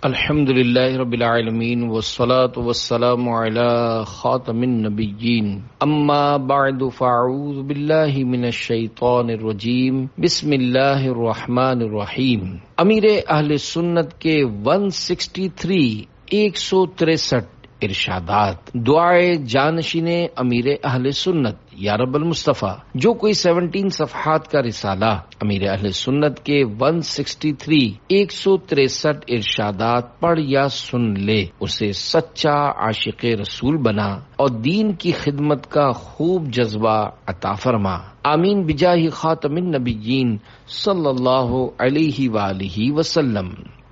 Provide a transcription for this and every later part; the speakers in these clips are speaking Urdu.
الحمدللہ رب العالمین والصلاة والسلام علی خاتم النبیین اما بعد فاعوذ باللہ من الشیطان الرجیم بسم اللہ الرحمن الرحیم۔ امیر اہل سنت کے 163 ارشادات۔ دعائے جانشین امیر اہل سنت یا رب المصطفیٰ، جو کوئی 17 صفحات کا رسالہ امیر اہل سنت کے 163 ارشادات پڑھ یا سن لے، اسے سچا عاشق رسول بنا اور دین کی خدمت کا خوب جذبہ عطا فرما۔ آمین بجاہ خاتم النبیین صلی اللہ علیہ وآلہ وسلم۔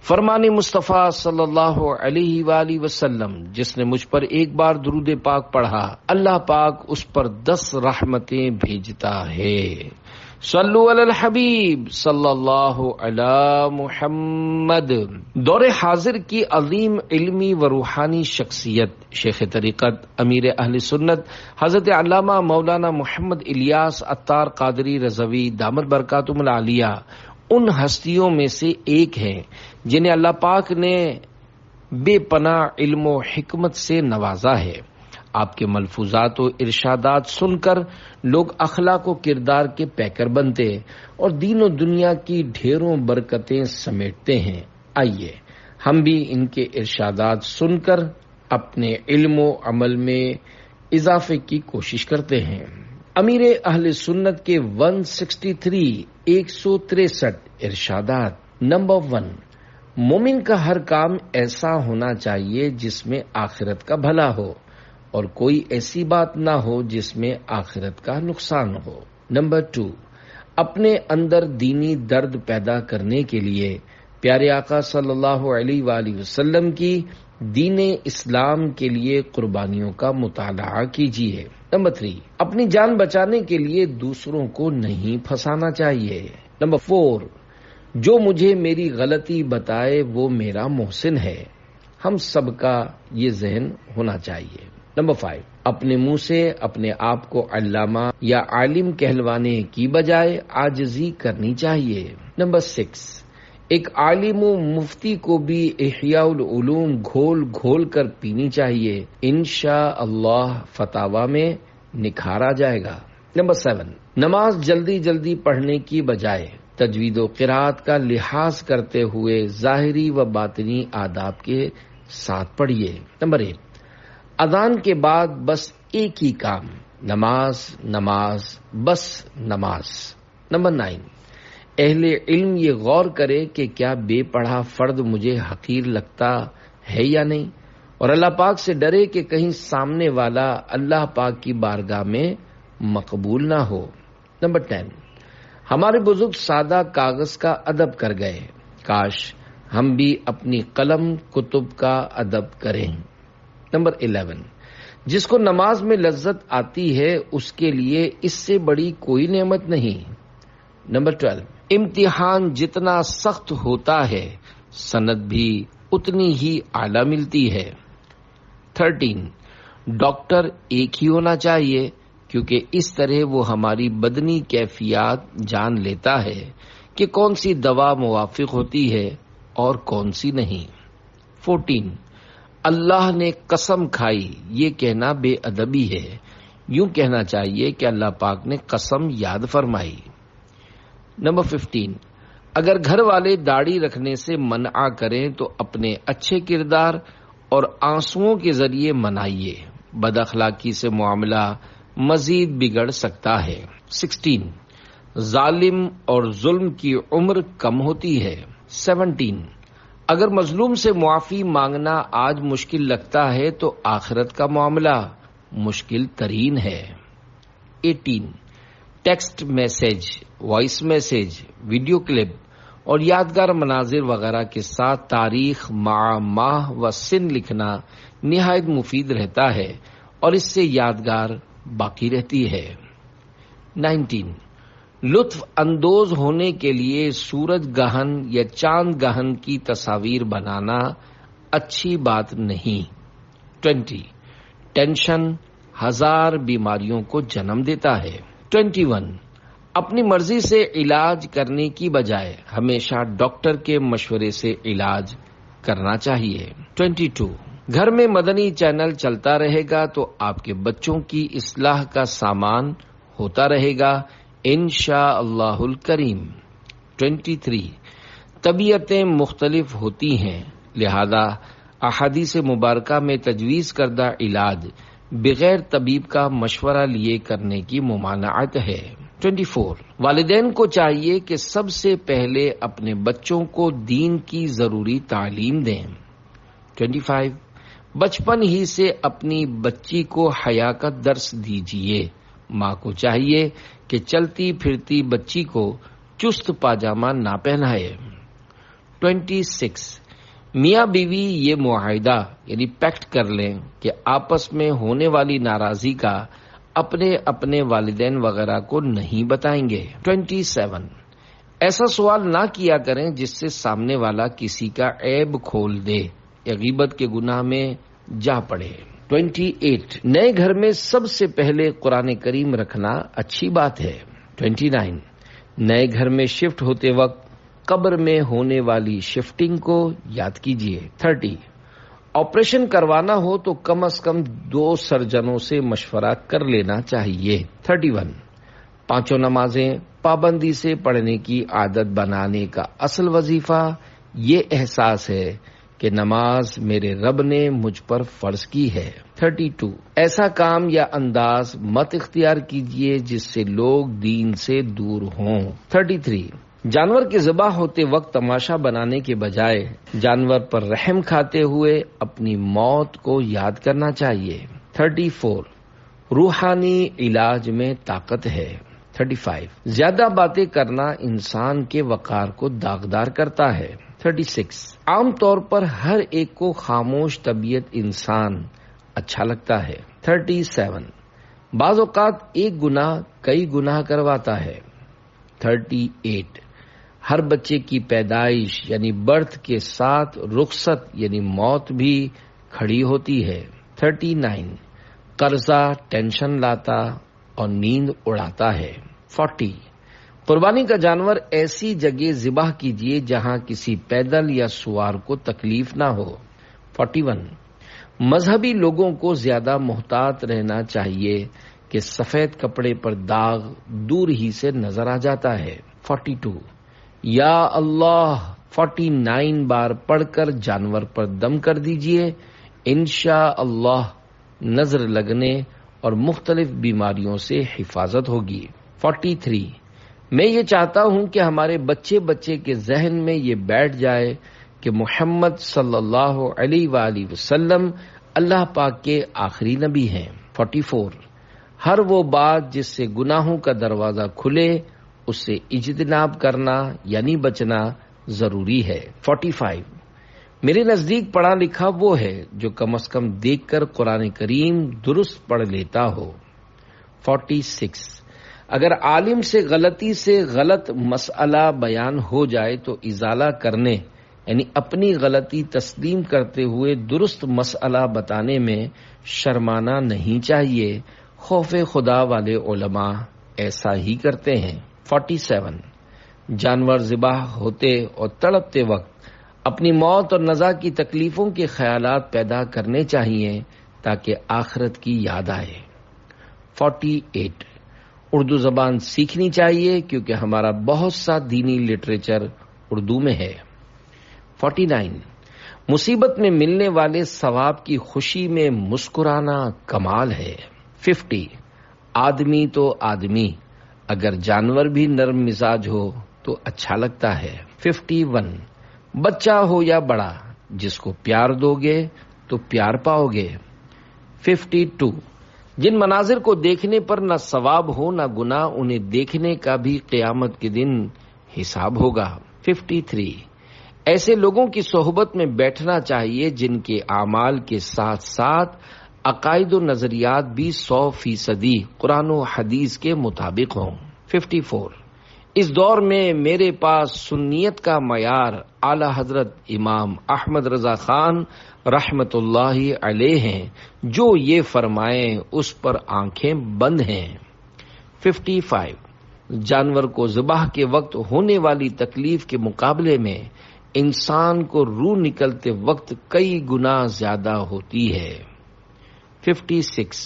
فرمان مصطفیٰ صلی اللہ علیہ وآلہ وسلم، جس نے مجھ پر ایک بار درود پاک پڑھا، اللہ پاک اس پر 10 رحمتیں بھیجتا ہے۔ صلو علی الحبیب صلی اللہ علی محمد۔ دور حاضر کی عظیم علمی و روحانی شخصیت شیخ طریقت امیر اہل سنت حضرت علامہ مولانا محمد الیاس عطار قادری رضوی دامت برکاتہم العالیہ ان ہستیوں میں سے ایک ہیں جنہیں اللہ پاک نے بے پناہ علم و حکمت سے نوازا ہے۔ آپ کے ملفوظات و ارشادات سن کر لوگ اخلاق و کردار کے پیکر بنتے اور دین و دنیا کی ڈھیروں برکتیں سمیٹتے ہیں۔ آئیے ہم بھی ان کے ارشادات سن کر اپنے علم و عمل میں اضافے کی کوشش کرتے ہیں۔ امیر اہل سنت کے 163 ارشادات۔ نمبر 1، مومن کا ہر کام ایسا ہونا چاہیے جس میں آخرت کا بھلا ہو اور کوئی ایسی بات نہ ہو جس میں آخرت کا نقصان ہو۔ نمبر 2، اپنے اندر دینی درد پیدا کرنے کے لیے پیارے آقا صلی اللہ علیہ وآلہ وسلم کی دین اسلام کے لیے قربانیوں کا مطالعہ کیجیے۔ نمبر 3، اپنی جان بچانے کے لیے دوسروں کو نہیں پھنسانا چاہیے۔ نمبر 4، جو مجھے میری غلطی بتائے وہ میرا محسن ہے۔ ہم سب کا یہ ذہن ہونا چاہیے۔ نمبر 5، اپنے منہ سے اپنے آپ کو علامہ یا عالم کہلوانے کی بجائے عاجزی کرنی چاہیے۔ نمبر 6، ایک عالم و مفتی کو بھی احیاء العلوم گھول گھول کر پینی چاہیے، انشاءاللہ فتاوی میں نکھار آ جائے گا۔ نمبر 7، نماز جلدی جلدی پڑھنے کی بجائے تجوید و قرات کا لحاظ کرتے ہوئے ظاہری و باطنی آداب کے ساتھ پڑھیے۔ نمبر 8، اذان کے بعد بس ایک ہی کام، نماز نماز بس نماز۔ نمبر 9، اہل علم یہ غور کرے کہ کیا بے پڑھا فرد مجھے حقیر لگتا ہے یا نہیں، اور اللہ پاک سے ڈرے کہ کہیں سامنے والا اللہ پاک کی بارگاہ میں مقبول نہ ہو۔ نمبر 10، ہمارے بزرگ سادہ کاغذ کا ادب کر گئے، کاش ہم بھی اپنی قلم کتب کا ادب کریں۔ نمبر 11، جس کو نماز میں لذت آتی ہے اس کے لیے اس سے بڑی کوئی نعمت نہیں۔ نمبر 12، امتحان جتنا سخت ہوتا ہے سند بھی اتنی ہی اعلیٰ ملتی ہے۔ 13، ڈاکٹر ایک ہی ہونا چاہیے کیونکہ اس طرح وہ ہماری بدنی کیفیات جان لیتا ہے کہ کون سی دوا موافق ہوتی ہے اور کون سی نہیں۔ 14، اللہ نے قسم کھائی یہ کہنا بے ادبی ہے، یوں کہنا چاہیے کہ اللہ پاک نے قسم یاد فرمائی۔ نمبر 15، اگر گھر والے داڑھی رکھنے سے منع کریں تو اپنے اچھے کردار اور آنسوؤں کے ذریعے منائیے، بد اخلاقی سے معاملہ مزید بگڑ سکتا ہے۔ 16، ظالم اور ظلم کی عمر کم ہوتی ہے۔ 17، اگر مظلوم سے معافی مانگنا آج مشکل لگتا ہے تو آخرت کا معاملہ مشکل ترین ہے۔ 18، text message, voice message, video clip اور یادگار مناظر وغیرہ کے ساتھ تاریخ، ماہ و سن لکھنا نہایت مفید رہتا ہے اور اس سے یادگار باقی رہتی ہے۔ 19، لطف اندوز ہونے کے لیے سورج گہن یا چاند گہن کی تصاویر بنانا اچھی بات نہیں۔ 20، ٹینشن 1000 بیماریوں کو جنم دیتا ہے۔ 21، اپنی مرضی سے علاج کرنے کی بجائے ہمیشہ ڈاکٹر کے مشورے سے علاج کرنا چاہیے۔ 22 گھر میں مدنی چینل چلتا رہے گا تو آپ کے بچوں کی اصلاح کا سامان ہوتا رہے گا انشاءاللہ الکریم۔ 23 طبیعتیں مختلف ہوتی ہیں، لہذا احادیث مبارکہ میں تجویز کردہ علاج بغیر طبیب کا مشورہ لیے کرنے کی ممانعت ہے۔ 24 والدین کو چاہیے کہ سب سے پہلے اپنے بچوں کو دین کی ضروری تعلیم دیں۔ 25 بچپن ہی سے اپنی بچی کو حیا کا درس دیجیے۔ ماں کو چاہیے کہ چلتی پھرتی بچی کو چست پاجامہ نہ پہنائے۔ 26 میاں بیوی یہ معاہدہ یعنی پیکٹ کر لیں کہ آپس میں ہونے والی ناراضی کا اپنے اپنے والدین وغیرہ کو نہیں بتائیں گے۔ 27 ایسا سوال نہ کیا کریں جس سے سامنے والا کسی کا عیب کھول دے یا غیبت کے گناہ میں جا پڑے۔ 28 نئے گھر میں سب سے پہلے قرآن کریم رکھنا اچھی بات ہے۔ 29 نئے گھر میں شفٹ ہوتے وقت قبر میں ہونے والی شفٹنگ کو یاد کیجیے۔ 30 آپریشن کروانا ہو تو کم از کم 2 سرجنوں سے مشورہ کر لینا چاہیے۔ 31 پانچوں نمازیں پابندی سے پڑھنے کی عادت بنانے کا اصل وظیفہ یہ احساس ہے کہ نماز میرے رب نے مجھ پر فرض کی ہے۔ 32 ایسا کام یا انداز مت اختیار کیجیے جس سے لوگ دین سے دور ہوں۔ 33 جانور کے ذبح ہوتے وقت تماشا بنانے کے بجائے جانور پر رحم کھاتے ہوئے اپنی موت کو یاد کرنا چاہیے۔ 34 روحانی علاج میں طاقت ہے۔ 35 زیادہ باتیں کرنا انسان کے وقار کو داغدار کرتا ہے۔ 36 عام طور پر ہر ایک کو خاموش طبیعت انسان اچھا لگتا ہے۔ 37 بعض اوقات ایک گناہ کئی گناہ کرواتا ہے۔ 38 ہر بچے کی پیدائش یعنی برتھ کے ساتھ رخصت یعنی موت بھی کھڑی ہوتی ہے۔ 39 قرضہ ٹینشن لاتا اور نیند اڑاتا ہے۔ 40 قربانی کا جانور ایسی جگہ ذبح کیجیے جہاں کسی پیدل یا سوار کو تکلیف نہ ہو۔ 41 مذہبی لوگوں کو زیادہ محتاط رہنا چاہیے کہ سفید کپڑے پر داغ دور ہی سے نظر آ جاتا ہے۔ 42 یا اللہ 49 بار پڑھ کر جانور پر دم کر دیجیے، انشاءاللہ نظر لگنے اور مختلف بیماریوں سے حفاظت ہوگی۔ 43 میں یہ چاہتا ہوں کہ ہمارے بچے کے ذہن میں یہ بیٹھ جائے کہ محمد صلی اللہ علیہ وآلہ وسلم اللہ پاک کے آخری نبی ہیں۔ 44 ہر وہ بات جس سے گناہوں کا دروازہ کھلے اس سے اجتناب کرنا یعنی بچنا ضروری ہے۔ 45 میرے نزدیک پڑھا لکھا وہ ہے جو کم از کم دیکھ کر قرآن کریم درست پڑھ لیتا ہو۔ 46 اگر عالم سے غلطی سے غلط مسئلہ بیان ہو جائے تو ازالہ کرنے یعنی اپنی غلطی تسلیم کرتے ہوئے درست مسئلہ بتانے میں شرمانا نہیں چاہیے۔ خوف خدا والے علماء ایسا ہی کرتے ہیں۔ 47 جانور ذبح ہوتے اور تڑپتے وقت اپنی موت اور نزا کی تکلیفوں کے خیالات پیدا کرنے چاہیے تاکہ آخرت کی یاد آئے۔ 48 اردو زبان سیکھنی چاہیے کیونکہ ہمارا بہت سا دینی لٹریچر اردو میں ہے۔ 49 مصیبت میں ملنے والے ثواب کی خوشی میں مسکرانا کمال ہے۔ 50 آدمی تو آدمی اگر جانور بھی نرم مزاج ہو تو اچھا لگتا ہے۔ 51 بچہ ہو یا بڑا جس کو پیار دو گے تو پیار پاؤ گے۔ 52 جن مناظر کو دیکھنے پر نہ ثواب ہو نہ گناہ انہیں دیکھنے کا بھی قیامت کے دن حساب ہوگا۔ 53 ایسے لوگوں کی صحبت میں بیٹھنا چاہیے جن کے اعمال کے ساتھ ساتھ عقائد و نظریات بھی 100% قرآن و حدیث کے مطابق ہوں۔ 54 اس دور میں میرے پاس سنیت کا معیار اعلی حضرت امام احمد رضا خان رحمت اللہ علیہ ہیں، جو یہ فرمائیں اس پر آنکھیں بند ہیں۔ 55 جانور کو ذبح کے وقت ہونے والی تکلیف کے مقابلے میں انسان کو روح نکلتے وقت کئی گنا زیادہ ہوتی ہے۔ 56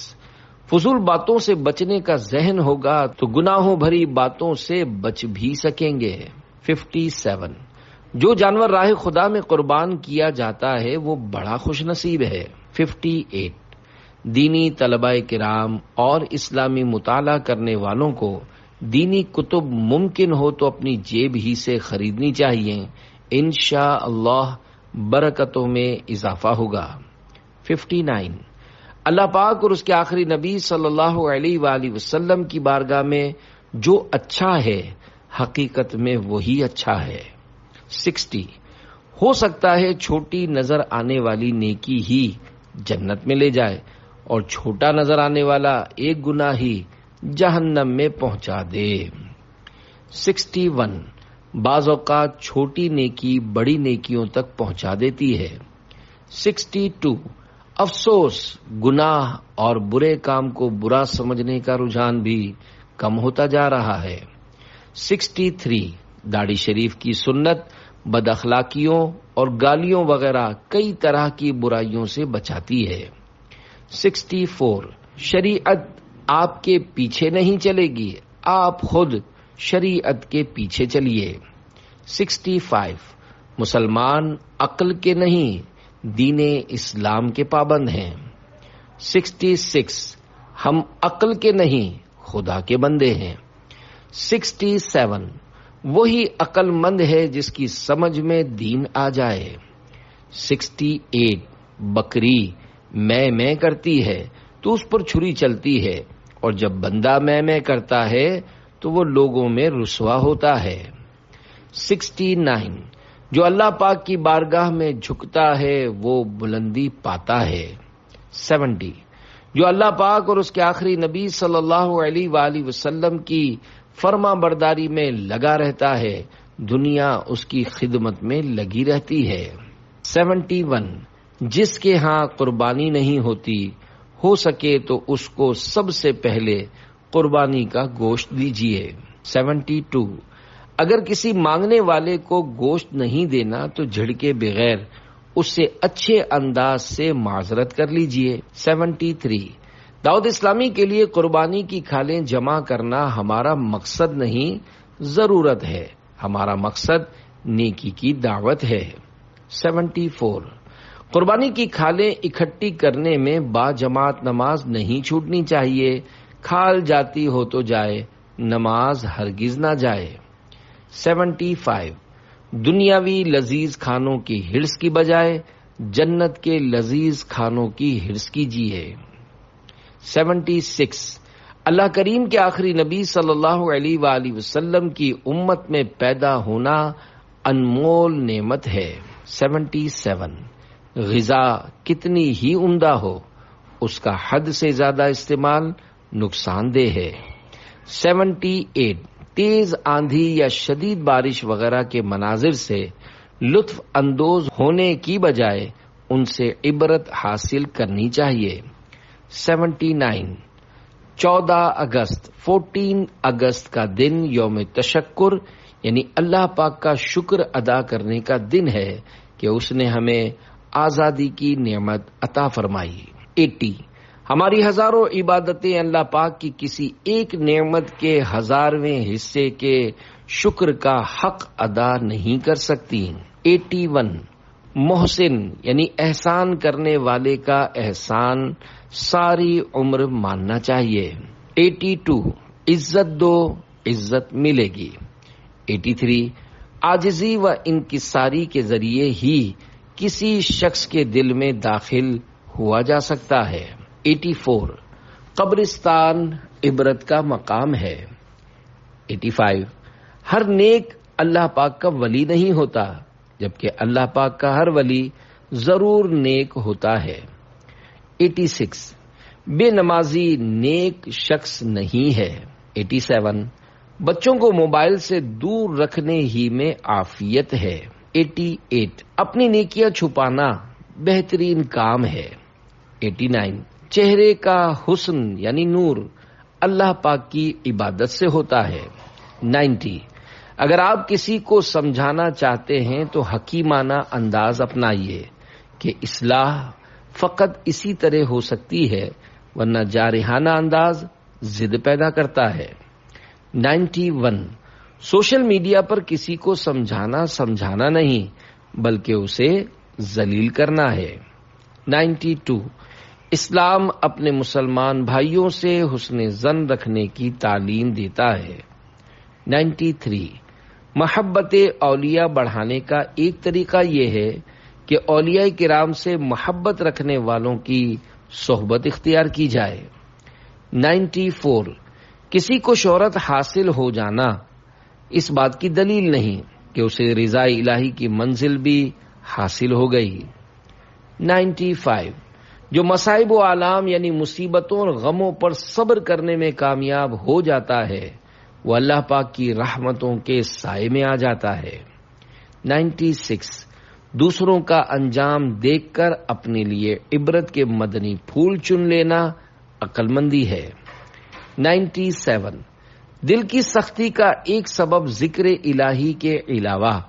فضول باتوں سے بچنے کا ذہن ہوگا تو گناہوں بھری باتوں سے بچ بھی سکیں گے۔ 57 جو جانور راہ خدا میں قربان کیا جاتا ہے وہ بڑا خوش نصیب ہے۔ 58 دینی طلباء کرام اور اسلامی مطالعہ کرنے والوں کو دینی کتب ممکن ہو تو اپنی جیب ہی سے خریدنی چاہیے، انشاءاللہ برکتوں میں اضافہ ہوگا۔ 59 اللہ پاک اور اس کے آخری نبی صلی اللہ علیہ وآلہ وسلم کی بارگاہ میں جو اچھا ہے حقیقت میں وہی اچھا ہے۔ 60 ہو سکتا ہے چھوٹی نظر آنے والی نیکی ہی جنت میں لے جائے اور چھوٹا نظر آنے والا ایک گناہ ہی جہنم میں پہنچا دے۔ 61 بعض اوقات چھوٹی نیکی بڑی نیکیوں تک پہنچا دیتی ہے۔ 62 افسوس گناہ اور برے کام کو برا سمجھنے کا رجحان بھی کم ہوتا جا رہا ہے۔ 63 داڑھی شریف کی سنت بد اخلاقیوں اور گالیوں وغیرہ کئی طرح کی برائیوں سے بچاتی ہے۔ 64 شریعت آپ کے پیچھے نہیں چلے گی، آپ خود شریعت کے پیچھے چلیے۔ 65 مسلمان عقل کے نہیں دین اسلام کے پابند ہیں۔ 66 ہم عقل کے نہیں خدا کے بندے ہیں۔ 67 وہی عقل مند ہے جس کی سمجھ میں دین آ جائے۔ 68 بکری میں کرتی ہے تو اس پر چھری چلتی ہے، اور جب بندہ میں کرتا ہے تو وہ لوگوں میں رسوا ہوتا ہے۔ 69 جو اللہ پاک کی بارگاہ میں جھکتا ہے وہ بلندی پاتا ہے۔ 70 جو اللہ پاک اور اس کے آخری نبی صلی اللہ علیہ وآلہ وسلم کی فرما برداری میں لگا رہتا ہے دنیا اس کی خدمت میں لگی رہتی ہے۔ 71 جس کے ہاں قربانی نہیں ہوتی ہو سکے تو اس کو سب سے پہلے قربانی کا گوشت دیجیے۔ 72 اگر کسی مانگنے والے کو گوشت نہیں دینا تو جھڑکے بغیر اس سے اچھے انداز سے معذرت کر لیجیے۔ 73 دعوت اسلامی کے لیے قربانی کی کھالیں جمع کرنا ہمارا مقصد نہیں، ضرورت ہے، ہمارا مقصد نیکی کی دعوت ہے۔ 74 قربانی کی کھالیں اکٹھی کرنے میں با جماعت نماز نہیں چھوٹنی چاہیے، کھال جاتی ہو تو جائے، نماز ہرگز نہ جائے۔ 75 دنیاوی لذیذ کھانوں کی ہرس کی بجائے جنت کے لذیذ کھانوں کی ہرس کیجیے۔ 76 اللہ کریم کے آخری نبی صلی اللہ علیہ وآلہ وسلم کی امت میں پیدا ہونا انمول نعمت ہے۔ 77 غذا کتنی ہی عمدہ ہو اس کا حد سے زیادہ استعمال نقصان دہ ہے۔ 78 تیز آندھی یا شدید بارش وغیرہ کے مناظر سے لطف اندوز ہونے کی بجائے ان سے عبرت حاصل کرنی چاہیے۔ 79 14 اگست کا دن یوم تشکر یعنی اللہ پاک کا شکر ادا کرنے کا دن ہے کہ اس نے ہمیں آزادی کی نعمت عطا فرمائی۔ 80 ہماری ہزاروں عبادتیں اللہ پاک کی کسی ایک نعمت کے 1000ویں حصے کے شکر کا حق ادا نہیں کر سکتی۔ 81 محسن یعنی احسان کرنے والے کا احسان ساری عمر ماننا چاہیے۔ 82 عزت دو عزت ملے گی۔ 83 عاجزی و انکساری کے ذریعے ہی کسی شخص کے دل میں داخل ہوا جا سکتا ہے۔ 84 قبرستان عبرت کا مقام ہے۔ 85 ہر نیک اللہ پاک کا ولی نہیں ہوتا جبکہ اللہ پاک کا ہر ولی ضرور نیک ہوتا ہے۔ 86 بے نمازی نیک شخص نہیں ہے۔ 87 بچوں کو موبائل سے دور رکھنے ہی میں عافیت ہے۔ 88 اپنی نیکیاں چھپانا بہترین کام ہے۔ 89 چہرے کا حسن یعنی نور اللہ پاک کی عبادت سے ہوتا ہے۔ 90 اگر آپ کسی کو سمجھانا چاہتے ہیں تو حکیمانہ انداز اپنائیے کہ اصلاح فقط اسی طرح ہو سکتی ہے، ورنہ جارحانہ انداز ضد پیدا کرتا ہے۔ 91 سوشل میڈیا پر کسی کو سمجھانا نہیں بلکہ اسے ذلیل کرنا ہے۔ 92 اسلام اپنے مسلمان بھائیوں سے حسن ظن رکھنے کی تعلیم دیتا ہے۔ 93 محبت اولیاء بڑھانے کا ایک طریقہ یہ ہے کہ اولیاء کرام سے محبت رکھنے والوں کی صحبت اختیار کی جائے۔ 94 کسی کو شہرت حاصل ہو جانا اس بات کی دلیل نہیں کہ اسے رضا الہی کی منزل بھی حاصل ہو گئی۔ 95 جو مصائب و آلام یعنی مصیبتوں اور غموں پر صبر کرنے میں کامیاب ہو جاتا ہے وہ اللہ پاک کی رحمتوں کے سائے میں آ جاتا ہے۔ 96 دوسروں کا انجام دیکھ کر اپنے لیے عبرت کے مدنی پھول چن لینا عقل مندی ہے۔ 97 دل کی سختی کا ایک سبب ذکر الہی کے علاوہ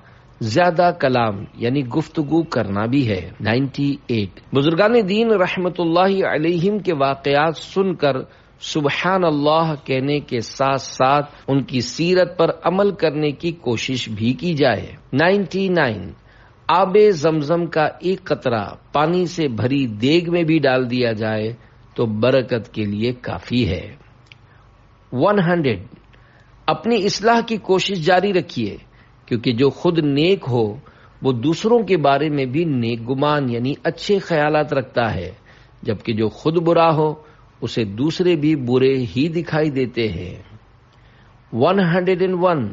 زیادہ کلام یعنی گفتگو کرنا بھی ہے۔ 98 بزرگان دین رحمت اللہ علیہم کے واقعات سن کر سبحان اللہ کہنے کے ساتھ ساتھ ان کی سیرت پر عمل کرنے کی کوشش بھی کی جائے۔ 99 آب زمزم کا ایک قطرہ پانی سے بھری دیگ میں بھی ڈال دیا جائے تو برکت کے لیے کافی ہے۔ 100 اپنی اصلاح کی کوشش جاری رکھیے کیونکہ جو خود نیک ہو وہ دوسروں کے بارے میں بھی نیک گمان یعنی اچھے خیالات رکھتا ہے، جبکہ جو خود برا ہو اسے دوسرے بھی برے ہی دکھائی دیتے ہیں۔ 101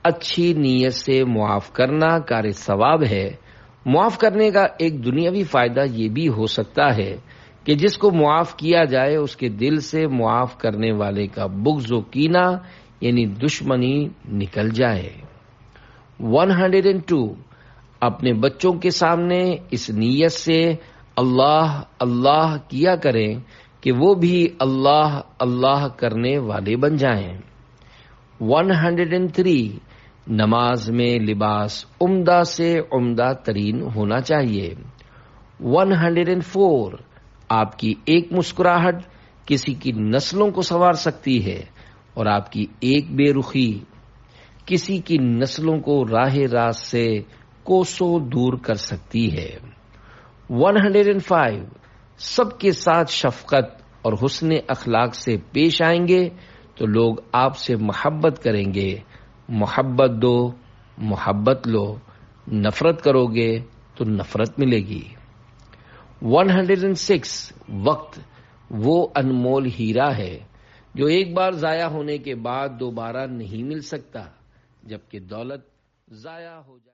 اچھی نیت سے معاف کرنا کار ثواب ہے۔ معاف کرنے کا ایک دنیاوی فائدہ یہ بھی ہو سکتا ہے کہ جس کو معاف کیا جائے اس کے دل سے معاف کرنے والے کا بغض و کینہ یعنی دشمنی نکل جائے۔ 102 اپنے بچوں کے سامنے اس نیت سے اللہ اللہ کیا کریں کہ وہ بھی اللہ اللہ کرنے والے بن جائیں۔ 103 نماز میں لباس عمدہ سے عمدہ ترین ہونا چاہیے۔ 104 آپ کی ایک مسکراہٹ کسی کی نسلوں کو سنوار سکتی ہے اور آپ کی ایک بے رخی کسی کی نسلوں کو راہ راست سے کوسوں دور کر سکتی ہے۔ 105 سب کے ساتھ شفقت اور حسن اخلاق سے پیش آئیں گے تو لوگ آپ سے محبت کریں گے۔ محبت دو محبت لو، نفرت کرو گے تو نفرت ملے گی۔ 106 وقت وہ انمول ہیرا ہے جو ایک بار ضائع ہونے کے بعد دوبارہ نہیں مل سکتا، جبکہ دولت ضائع ہو جائے